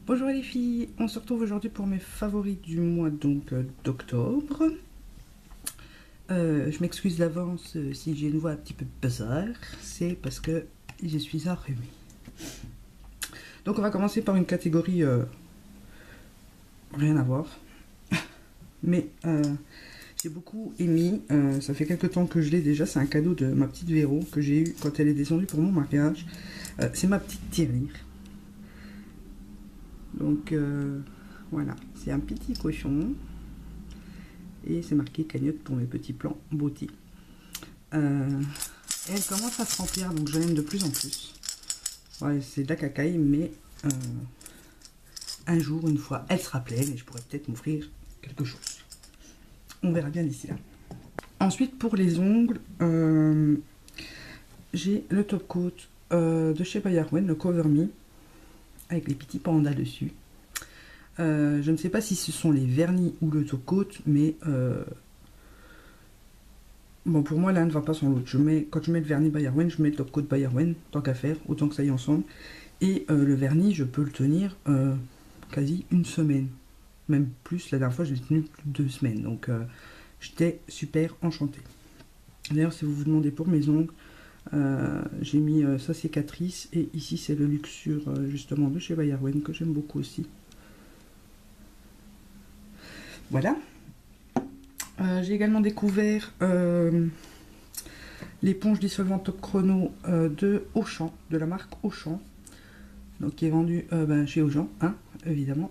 Bonjour les filles, on se retrouve aujourd'hui pour mes favoris du mois d'octobre. Je m'excuse d'avance si j'ai une voix un petit peu bizarre, c'est parce que je suis enrhumée. Donc on va commencer par une catégorie rien à voir, mais j'ai beaucoup aimé, ça fait quelques temps que je l'ai déjà, c'est un cadeau de ma petite Véro que j'ai eu quand elle est descendue pour mon mariage. C'est ma petite tirelire. Donc voilà, c'est un petit cochon et c'est marqué cagnotte pour mes petits plans beauté. Et elle commence à se remplir, donc je l'aime de plus en plus. Ouais, c'est de la cacaille, mais un jour, une fois, elle sera pleine et je pourrais peut-être m'offrir quelque chose. On verra bien d'ici là. Ensuite, pour les ongles, j'ai le top coat de chez By Arwen, le Cover Me, avec les petits pandas dessus. Je ne sais pas si ce sont les vernis ou le top coat, mais bon, pour moi l'un ne va pas sans l'autre. Quand je mets le vernis By Arwen, je mets le top coat By Arwen, tant qu'à faire, autant que ça aille ensemble. Et le vernis, je peux le tenir quasi une semaine, même plus. La dernière fois, je l'ai tenu plus de 2 semaines, donc j'étais super enchantée. D'ailleurs, si vous vous demandez pour mes ongles, j'ai mis sa cicatrice, et ici c'est le Luxure justement de chez By Arwen que j'aime beaucoup aussi. Voilà. J'ai également découvert l'éponge dissolvante Top Chrono de Auchan, de la marque Auchan, donc qui est vendu chez Auchan, hein, évidemment.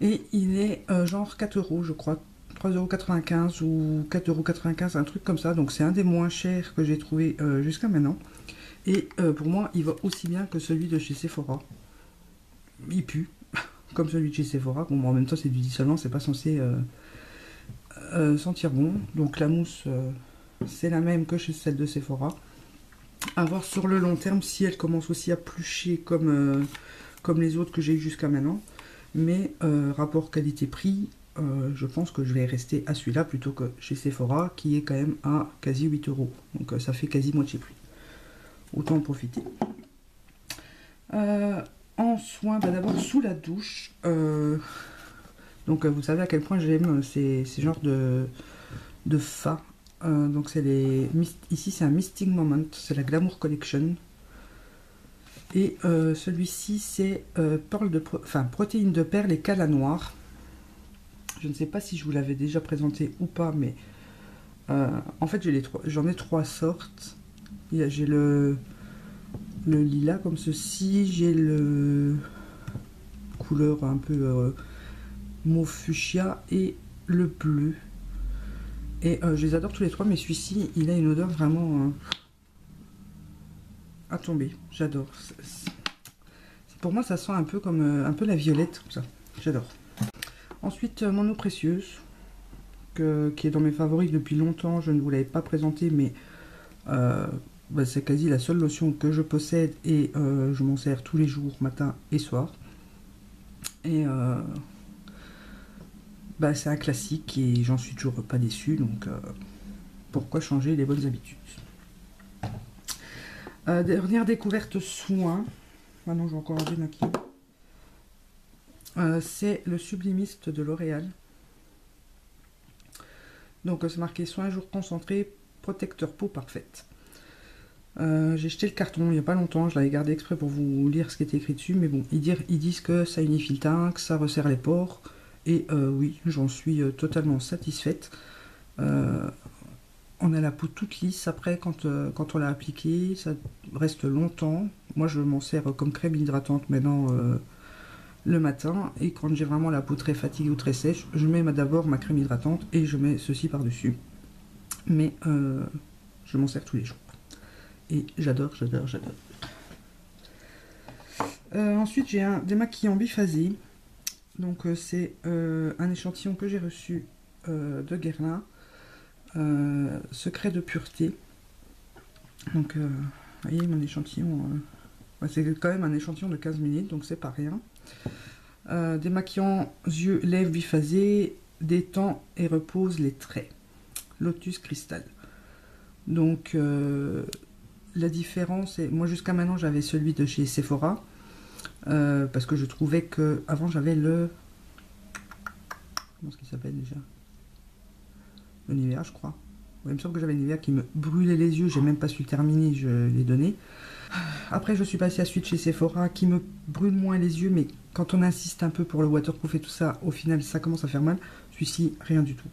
Et il est genre 4 €, je crois, 3,95 € ou 4,95 €, un truc comme ça. Donc c'est un des moins chers que j'ai trouvé jusqu'à maintenant. Et pour moi, il va aussi bien que celui de chez Sephora. Il pue, comme celui de chez Sephora. Bon, en même temps, c'est du dissolvant, c'est pas censé sentir bon. Donc la mousse, c'est la même que chez celle de Sephora. À voir sur le long terme si elle commence aussi à plucher comme les autres que j'ai eu jusqu'à maintenant. Mais rapport qualité-prix, je pense que je vais rester à celui-là plutôt que chez Sephora, qui est quand même à quasi 8 €. Donc ça fait quasi moitié prix. Autant en profiter. En soins, d'abord sous la douche. Donc vous savez à quel point j'aime ces genres de fard. Donc c'est ici c'est un Misting Moment, c'est la Glamour Collection. Et celui-ci c'est protéines de perles et cala noir. Je ne sais pas si je vous l'avais déjà présenté ou pas, mais en fait j'en ai 3 sortes. J'ai le lilas comme ceci, j'ai le couleur un peu mauve fuchsia et le bleu. Et je les adore tous les trois, mais celui-ci il a une odeur vraiment à tomber. J'adore. Pour moi ça sent un peu comme un peu la violette, comme ça. J'adore. Ensuite mon eau précieuse qui est dans mes favoris depuis longtemps. Je ne vous l'avais pas présenté, mais c'est quasi la seule lotion que je possède et je m'en sers tous les jours, matin et soir. Et c'est un classique et j'en suis toujours pas déçue, donc pourquoi changer les bonnes habitudes. Dernière découverte soin, maintenant je vais encore un démaquiller. C'est le Sublimiste de L'Oréal. Donc c'est marqué soin jour concentré, protecteur peau parfaite. J'ai jeté le carton il n'y a pas longtemps, je l'avais gardé exprès pour vous lire ce qui était écrit dessus, mais bon, ils disent que ça unifie le teint, que ça resserre les pores, et oui, j'en suis totalement satisfaite. On a la peau toute lisse après quand on l'a appliqué, ça reste longtemps. Moi je m'en sers comme crème hydratante maintenant le matin, et quand j'ai vraiment la peau très fatiguée ou très sèche, je mets d'abord ma crème hydratante et je mets ceci par dessus. Mais je m'en sers tous les jours. Et j'adore, j'adore, j'adore. Ensuite, j'ai un démaquillant biphasé. Donc, c'est un échantillon que j'ai reçu de Guerlain. Secret de pureté. Donc, vous voyez, mon échantillon, c'est quand même un échantillon de 15 ml, donc c'est pas rien. Démaquillant yeux, lèvres biphasé, détend et repose les traits. Lotus Crystal. Donc, la différence est, moi jusqu'à maintenant j'avais celui de chez Sephora, parce que je trouvais que avant j'avais le... Comment est-ce qu'il s'appelle déjà? Le Nivea, je crois. Ouais, il me semble que j'avais le Nivea qui me brûlait les yeux, j'ai même pas su le terminer, je l'ai donné. Après, je suis passée à suite chez Sephora qui me brûle moins les yeux, mais quand on insiste un peu pour le waterproof et tout ça, au final, ça commence à faire mal. Celui-ci, rien du tout.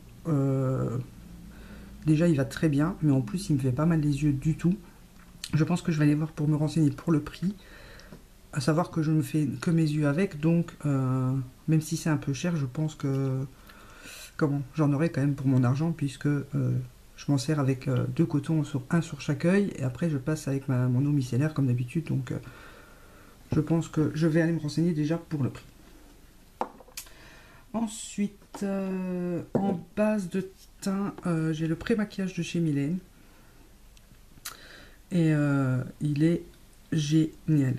Déjà, il va très bien, mais en plus, il me fait pas mal les yeux du tout. Je pense que je vais aller voir pour me renseigner pour le prix. À savoir que je ne fais que mes yeux avec, donc même si c'est un peu cher, je pense que j'en aurai quand même pour mon argent, puisque je m'en sers avec deux cotons, un sur chaque œil, et après je passe avec mon eau micellaire comme d'habitude, donc je pense que je vais aller me renseigner déjà pour le prix. Ensuite, en base de teint, j'ai le pré-maquillage de chez Mylène, et il est génial.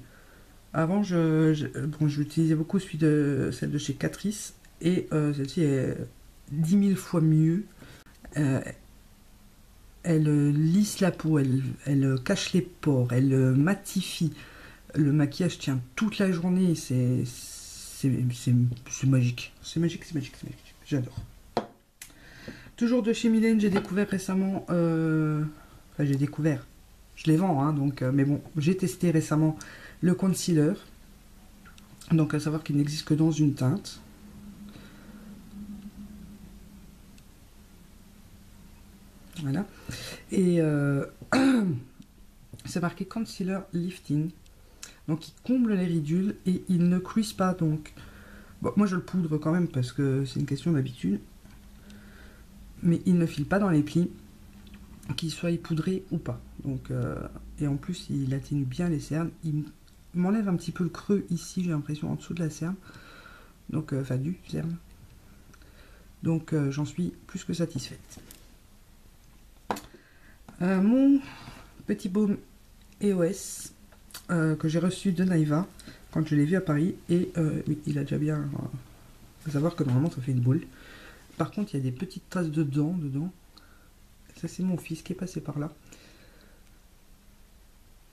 Avant, j'utilisais beaucoup celle de chez Catrice, et celle-ci est 10 000 fois mieux. Elle lisse la peau, elle cache les pores, elle matifie. Le maquillage tient toute la journée, c'est magique. C'est magique, c'est magique, c'est magique. J'adore. Toujours de chez Mylène, j'ai découvert récemment... Enfin, j'ai découvert. Je les vends, hein, donc... mais bon, j'ai testé récemment le concealer. Donc, à savoir qu'il n'existe que dans une teinte. Voilà. Et c'est marqué Concealer Lifting. Donc il comble les ridules et il ne crease pas. Donc bon, moi je le poudre quand même parce que c'est une question d'habitude. Mais il ne file pas dans les plis, qu'il soit poudré ou pas. Donc et en plus il atténue bien les cernes. Il m'enlève un petit peu le creux ici, j'ai l'impression, en dessous de la cerne. Donc enfin du cerne. Donc j'en suis plus que satisfaite. Mon petit baume EOS que j'ai reçu de Naïva quand je l'ai vu à Paris, et oui, il a déjà bien... faut savoir que normalement ça fait une boule. Par contre il y a des petites traces de dents dedans. Ça c'est mon fils qui est passé par là.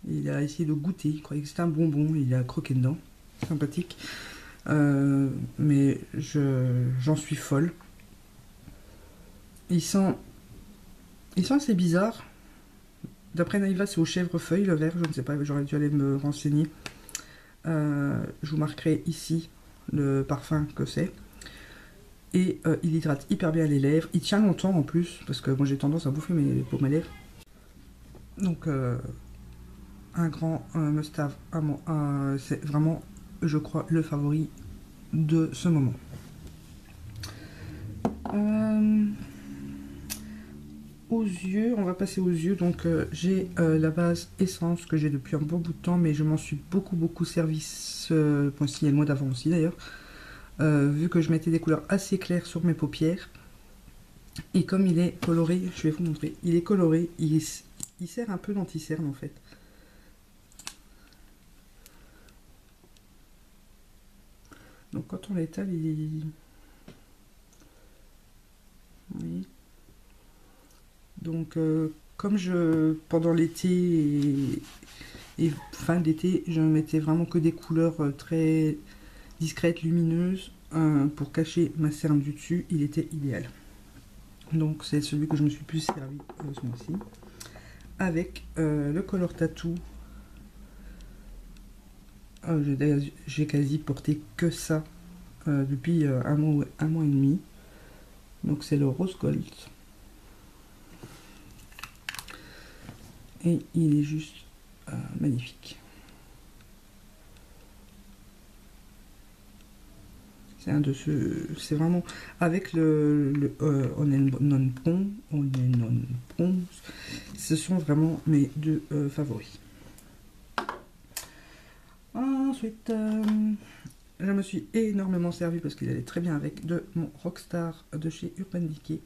Il a essayé de goûter, il croyait que c'était un bonbon, il a croqué dedans. Sympathique. Mais j'en suis folle. Il sent assez bizarre. D'après Naïva, c'est au chèvrefeuille le vert, je ne sais pas, j'aurais dû aller me renseigner. Je vous marquerai ici le parfum que c'est. Et il hydrate hyper bien les lèvres. Il tient longtemps en plus, parce que moi j'ai tendance à bouffer mes paumes à lèvres. Donc un grand must-have. C'est vraiment, je crois, le favori de ce moment. Aux yeux, on va passer aux yeux. Donc j'ai la base Essence que j'ai depuis un bon bout de temps, mais je m'en suis beaucoup servi pour signer le mois d'avant aussi d'ailleurs. Vu que je mettais des couleurs assez claires sur mes paupières. Et comme il est coloré, je vais vous montrer, il est coloré, il sert un peu d'anti-cerne en fait. Donc quand on l'étale, il... Oui. Donc comme pendant l'été et fin d'été, je mettais vraiment que des couleurs très discrètes, lumineuses, pour cacher ma cerne du dessus, il était idéal. Donc c'est celui que je me suis plus servi ce mois-ci. Avec le Color Tattoo. J'ai quasi porté que ça depuis un mois et demi. Donc c'est le Rose Gold. Et il est juste magnifique. C'est un de ceux, c'est vraiment avec le On Bronze, ce sont vraiment mes deux favoris. Ensuite, je me suis énormément servi parce qu'il allait très bien avec de mon Rockstar de chez Urban Decay.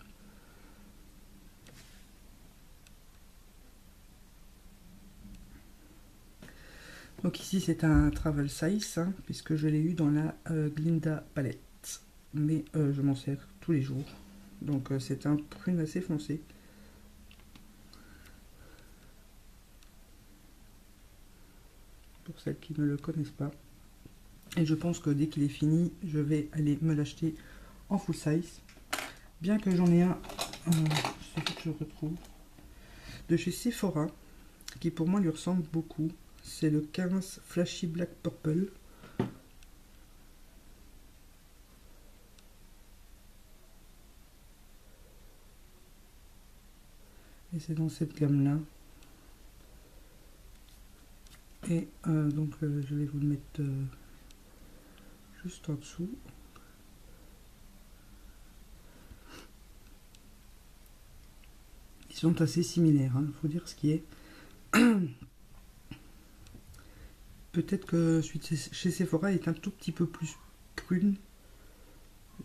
Donc ici c'est un travel size, hein, puisque je l'ai eu dans la Glinda palette, mais je m'en sers tous les jours. Donc c'est un prune assez foncé. Pour celles qui ne le connaissent pas. Et je pense que dès qu'il est fini, je vais aller me l'acheter en full size. Bien que j'en ai un, c'est que je retrouve, de chez Sephora, qui pour moi lui ressemble beaucoup. C'est le 15 Flashy Black Purple. Et c'est dans cette gamme-là. Et donc je vais vous le mettre juste en dessous. Ils sont assez similaires, il faut dire ce qui est. Peut-être que celui de chez Sephora est un tout petit peu plus prune.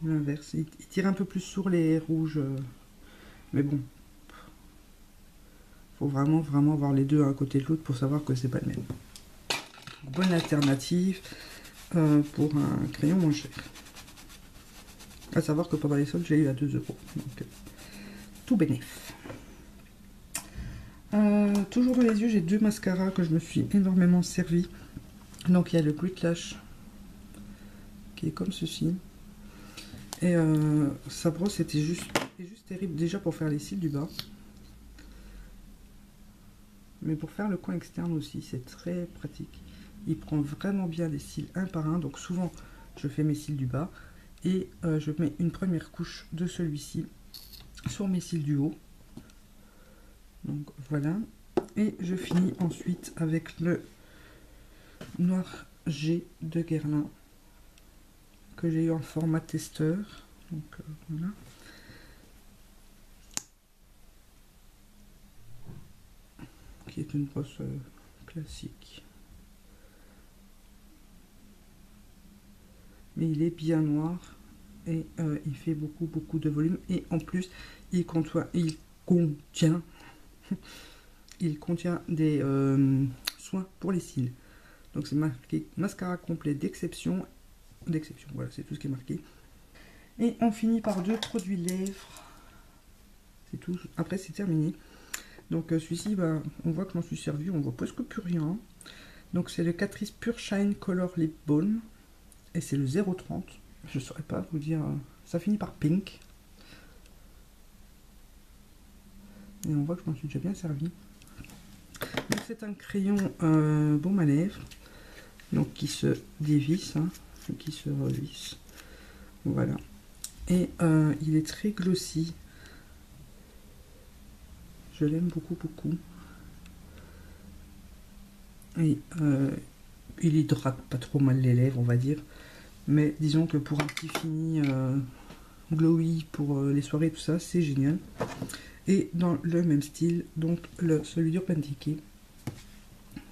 L'inverse, il tire un peu plus sur les rouges. Mais bon, faut vraiment avoir les deux à côté de l'autre pour savoir que c'est pas le même. Bonne alternative pour un crayon moins cher. À savoir que pendant les soldes, j'ai eu à 2 €. Donc, tout bénéf. Toujours dans les yeux, j'ai 2 mascaras que je me suis énormément servi. Donc il y a le Grit Lash qui est comme ceci. Et sa brosse était juste terrible déjà pour faire les cils du bas. Mais pour faire le coin externe aussi, c'est très pratique. Il prend vraiment bien les cils un par un. Donc souvent, je fais mes cils du bas. Et je mets une première couche de celui-ci sur mes cils du haut. Donc voilà. Et je finis ensuite avec le Noir G de Guerlain que j'ai eu en format testeur. Donc voilà. Qui est une brosse classique. Mais il est bien noir et il fait beaucoup de volume. Et en plus, il contient des soins pour les cils. Donc c'est marqué mascara complet d'exception. Voilà, c'est tout ce qui est marqué. Et on finit par 2 produits lèvres. C'est tout. Après, c'est terminé. Donc celui-ci, bah, on voit que je m'en suis servi. On voit presque plus rien. Donc c'est le Catrice Pure Shine Color Lip Balm. Et c'est le 0,30. Je ne saurais pas vous dire. Ça finit par pink. Et on voit que je m'en suis déjà bien servi. Donc c'est un crayon baume à lèvres. Donc qui se dévisse, et qui se revisse. Voilà. Et il est très glossy. Je l'aime beaucoup. Et il hydrate pas trop mal les lèvres, on va dire. Mais disons que pour un petit fini glowy pour les soirées, tout ça, c'est génial. Et dans le même style, donc celui d'Urban Decay.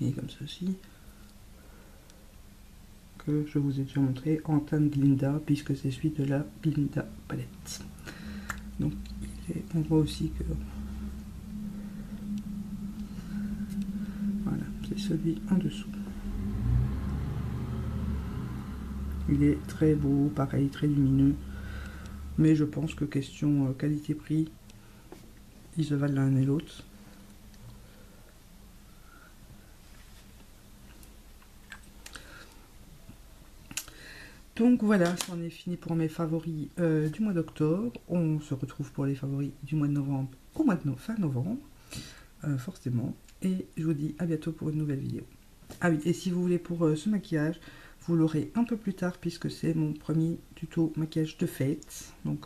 Et comme ceci. Que je vous ai déjà montré en teinte Glinda, puisque c'est celui de la Glinda palette. Donc on voit aussi que voilà, c'est celui en dessous. Il est très beau, pareil, très lumineux, mais je pense que question qualité-prix, ils se valent l'un et l'autre. Donc voilà, c'en est fini pour mes favoris du mois d'octobre. On se retrouve pour les favoris du mois de novembre au mois de fin novembre, forcément. Et je vous dis à bientôt pour une nouvelle vidéo. Ah oui, et si vous voulez pour ce maquillage, vous l'aurez un peu plus tard puisque c'est mon premier tuto maquillage de fête. Donc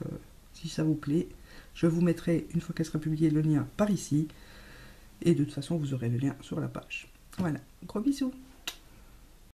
si ça vous plaît, je vous mettrai, une fois qu'elle sera publiée, le lien par ici. Et de toute façon, vous aurez le lien sur la page. Voilà, gros bisous!